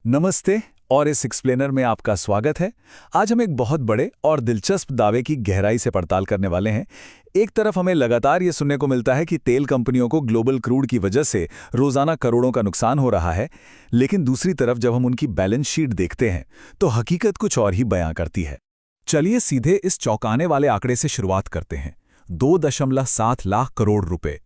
नमस्ते और इस एक्सप्लेनर में आपका स्वागत है। आज हम एक बहुत बड़े और दिलचस्प दावे की गहराई से पड़ताल करने वाले हैं। एक तरफ हमें लगातार ये सुनने को मिलता है कि तेल कंपनियों को ग्लोबल क्रूड की वजह से रोजाना करोड़ों का नुकसान हो रहा है, लेकिन दूसरी तरफ जब हम उनकी बैलेंस शीट देखते हैं तो हकीकत कुछ और ही बयां करती है। चलिए सीधे इस चौंकाने वाले आंकड़े से शुरुआत करते हैं। 2.7 लाख करोड़ रुपए।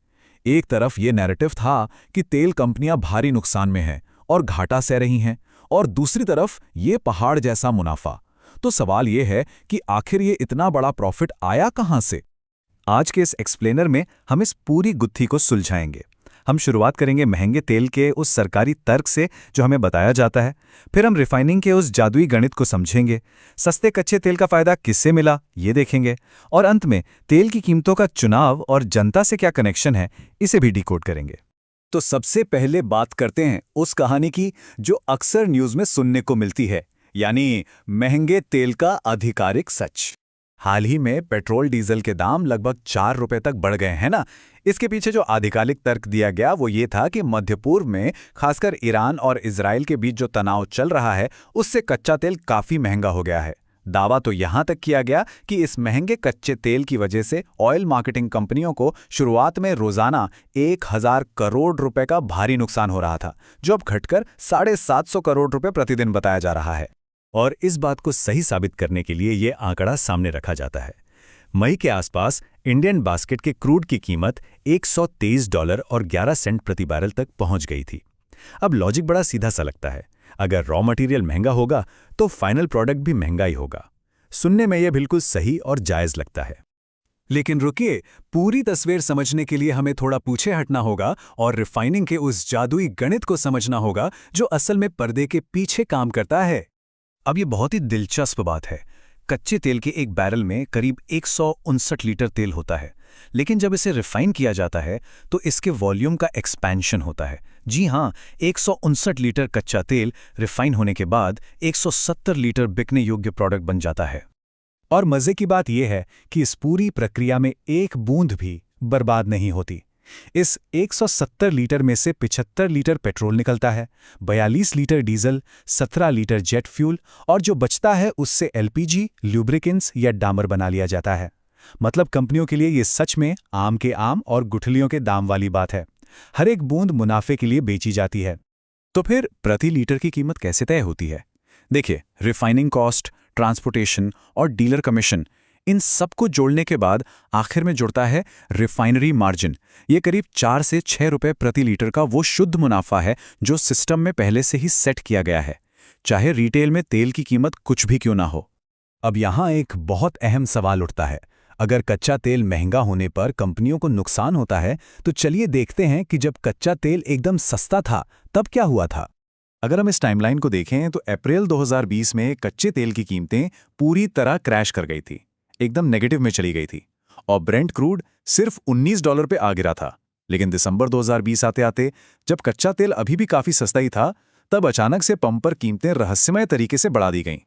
एक तरफ ये नैरेटिव था कि तेल कंपनियां भारी नुकसान में हैं और घाटा सह रही हैं, और दूसरी तरफ ये पहाड़ जैसा मुनाफा। तो सवाल ये है कि आखिर ये इतना बड़ा प्रॉफिट आया कहां से? आज के इस एक्सप्लेनर में हम इस पूरी गुत्थी को सुलझाएंगे। हम शुरुआत करेंगे महंगे तेल के उस सरकारी तर्क से जो हमें बताया जाता है। फिर हम रिफाइनिंग के उस जादुई गणित को समझेंगे। सस्ते कच्चे तेल का फायदा किससे मिला ये देखेंगे, और अंत में तेल की कीमतों का चुनाव और जनता से क्या कनेक्शन है इसे भी डिकोड करेंगे। तो सबसे पहले बात करते हैं उस कहानी की जो अक्सर न्यूज में सुनने को मिलती है, यानी महंगे तेल का आधिकारिक सच। हाल ही में पेट्रोल डीजल के दाम लगभग 4 रुपए तक बढ़ गए हैं ना। इसके पीछे जो आधिकारिक तर्क दिया गया वो ये था कि मध्य पूर्व में खासकर ईरान और इजराइल के बीच जो तनाव चल रहा है उससे कच्चा तेल काफी महंगा हो गया है। दावा तो यहां तक किया गया कि इस महंगे कच्चे तेल की वजह से ऑयल मार्केटिंग कंपनियों को शुरुआत में रोजाना 1000 करोड़ रुपए का भारी नुकसान हो रहा था, जो अब घटकर 750 करोड़ रुपए प्रतिदिन बताया जा रहा है। और इस बात को सही साबित करने के लिए ये आंकड़ा सामने रखा जाता है। मई के आसपास इंडियन बास्केट के क्रूड की कीमत $123 और 11 सेंट प्रति बैरल तक पहुंच गई थी। अब लॉजिक बड़ा सीधा सा लगता है, अगर रॉ मटेरियल महंगा होगा तो फाइनल प्रोडक्ट भी महंगा ही होगा। सुनने में यह बिल्कुल सही और जायज लगता है। लेकिन रुकिए, पूरी तस्वीर समझने के लिए हमें थोड़ा पीछे हटना होगा और रिफाइनिंग के उस जादुई गणित को समझना होगा जो असल में पर्दे के पीछे काम करता है। अब ये बहुत ही दिलचस्प बात है। कच्चे तेल के एक बैरल में करीब 159 लीटर तेल होता है, लेकिन जब इसे रिफाइन किया जाता है तो इसके वॉल्यूम का एक्सपेंशन होता है। जी हां, 159 लीटर कच्चा तेल रिफाइन होने के बाद 170 लीटर बिकने योग्य प्रोडक्ट बन जाता है। और मजे की बात यह है कि इस पूरी प्रक्रिया में एक बूंद भी बर्बाद नहीं होती। इस 170 लीटर में से 75 लीटर पेट्रोल निकलता है, 42 litre diesel, 17 litre jet fuel, और जो बचता है उससे एलपीजी, ल्यूब्रिकेंट्स या डामर बना लिया जाता है। मतलब कंपनियों के लिए ये सच में आम के आम और गुठलियों के दाम वाली बात है। हर एक बूंद मुनाफे के लिए बेची जाती है। तो फिर प्रति लीटर की कीमत कैसे तय होती है? देखिए, रिफाइनिंग कॉस्ट, ट्रांसपोर्टेशन और डीलर कमीशन, इन सबको जोड़ने के बाद आखिर में जुड़ता है रिफाइनरी मार्जिन। ये करीब 4 से 6 रुपए प्रति लीटर का वो शुद्ध मुनाफा है जो सिस्टम में पहले से ही सेट किया गया है, चाहे रिटेल में तेल की कीमत कुछ भी क्यों ना हो। अब यहाँ एक बहुत अहम सवाल उठता है। अगर कच्चा तेल महंगा होने पर कंपनियों को नुकसान होता है, तो चलिए देखते हैं कि जब कच्चा तेल एकदम सस्ता था तब क्या हुआ था। अगर हम इस टाइमलाइन को देखें तो अप्रैल 2020 में कच्चे तेल की कीमतें पूरी तरह क्रैश कर गई थी, एकदम नेगेटिव में चली गई थी, और ब्रेंट क्रूड सिर्फ $19 पे आ गिरा था। लेकिन दिसंबर 2020 आते आते, जब कच्चा तेल अभी भी काफी सस्ता ही था, तब अचानक से पंप पर कीमतें रहस्यमय तरीके से बढ़ा दी गईं।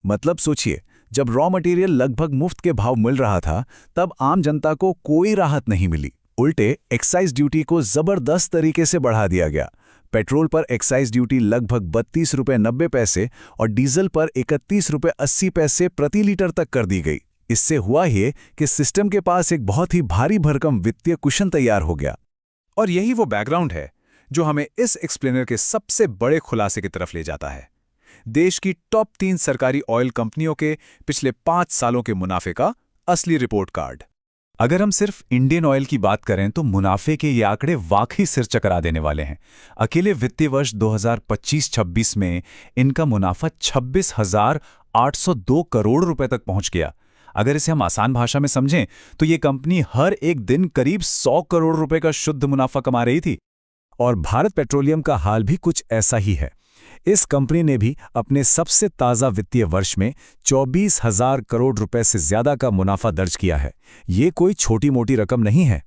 मतलब सोचिए, जब रॉ मटेरियल लगभग मुफ्त के भाव मिल रहा था तब आम जनता को कोई राहत नहीं मिली। उल्टे एक्साइज ड्यूटी को जबरदस्त तरीके से बढ़ा दिया गया। पेट्रोल पर एक्साइज ड्यूटी लगभग 32 रुपये 90 पैसे और डीजल पर 31 रुपये 80 पैसे प्रति लीटर तक कर दी गई। इससे हुआ ये कि सिस्टम के पास एक बहुत ही भारी भरकम वित्तीय कुशन तैयार हो गया। और यही वो बैकग्राउंड है जो हमें इस एक्सप्लेनर के सबसे बड़े खुलासे की तरफ ले जाता है। देश की टॉप 3 सरकारी ऑयल कंपनियों के पिछले 5 सालों के मुनाफे का असली रिपोर्ट कार्ड। अगर हम सिर्फ इंडियन ऑयल की बात करें तो मुनाफे के ये आंकड़े वाकई सिर चकरा देने वाले हैं। अकेले वित्तीय वर्ष 2025-26 में इनका मुनाफा 26,802 करोड़ रुपए तक पहुंच गया। अगर इसे हम आसान भाषा में समझें तो ये कंपनी हर एक दिन करीब 100 करोड़ रुपए का शुद्ध मुनाफा कमा रही थी। और भारत पेट्रोलियम का हाल भी कुछ ऐसा ही है। इस कंपनी ने भी अपने सबसे ताज़ा वित्तीय वर्ष में 24,000 करोड़ रुपए से ज्यादा का मुनाफा दर्ज किया है। ये कोई छोटी मोटी रकम नहीं है।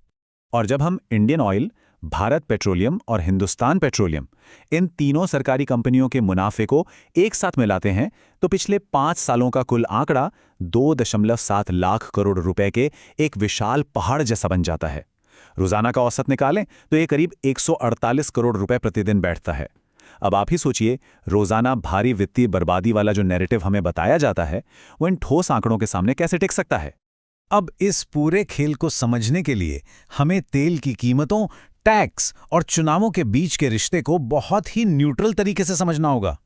और जब हम इंडियन ऑयल, भारत पेट्रोलियम और हिंदुस्तान पेट्रोलियम, इन तीनों सरकारी कंपनियों के मुनाफे को एक साथ मिलाते हैं तो पिछले 5 सालों का कुल आंकड़ा 2.7 लाख करोड़ रुपए के एक विशाल पहाड़ जैसा बन जाता है। रोजाना का औसत निकालें तो ये करीब 148 करोड़ रुपए प्रतिदिन बैठता है। अब आप ही सोचिए, रोजाना भारी वित्तीय बर्बादी वाला जो नैरेटिव हमें बताया जाता है, वो इन ठोस आंकड़ों के सामने कैसे टिक सकता है? अब इस पूरे खेल को समझने के लिए हमें तेल की कीमतों, टैक्स और चुनावों के बीच के रिश्ते को बहुत ही न्यूट्रल तरीके से समझना होगा।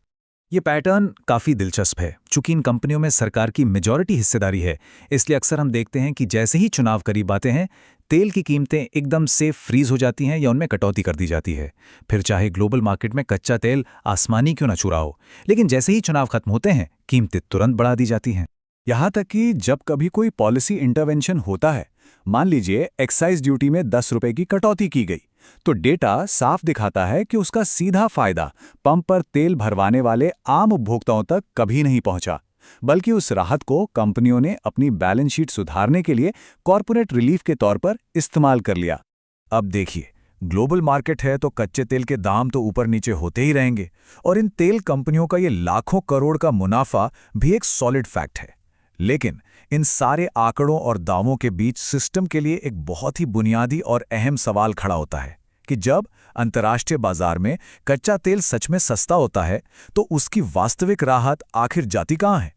ये पैटर्न काफ़ी दिलचस्प है। चूंकि इन कंपनियों में सरकार की मेजॉरिटी हिस्सेदारी है, इसलिए अक्सर हम देखते हैं कि जैसे ही चुनाव करीब आते हैं, तेल की कीमतें एकदम से फ्रीज हो जाती हैं या उनमें कटौती कर दी जाती है। फिर चाहे ग्लोबल मार्केट में कच्चा तेल आसमानी क्यों ना छुरा हो, लेकिन जैसे ही चुनाव खत्म होते हैं, कीमतें तुरंत बढ़ा दी जाती हैं। यहाँ तक कि जब कभी कोई पॉलिसी इंटरवेंशन होता है, मान लीजिए एक्साइज ड्यूटी में 10 रुपए की कटौती की गई, तो डेटा साफ दिखाता है कि उसका सीधा फायदा पंप पर तेल भरवाने वाले आम उपभोक्ताओं तक कभी नहीं पहुंचा, बल्कि उस राहत को कंपनियों ने अपनी बैलेंस शीट सुधारने के लिए कॉर्पोरेट रिलीफ के तौर पर इस्तेमाल कर लिया। अब देखिए, ग्लोबल मार्केट है तो कच्चे तेल के दाम तो ऊपर नीचे होते ही रहेंगे, और इन तेल कंपनियों का ये लाखों करोड़ का मुनाफा भी एक सॉलिड फैक्ट है। लेकिन इन सारे आंकड़ों और दावों के बीच सिस्टम के लिए एक बहुत ही बुनियादी और अहम सवाल खड़ा होता है कि जब अंतर्राष्ट्रीय बाजार में कच्चा तेल सच में सस्ता होता है, तो उसकी वास्तविक राहत आखिर जाती कहाँ है?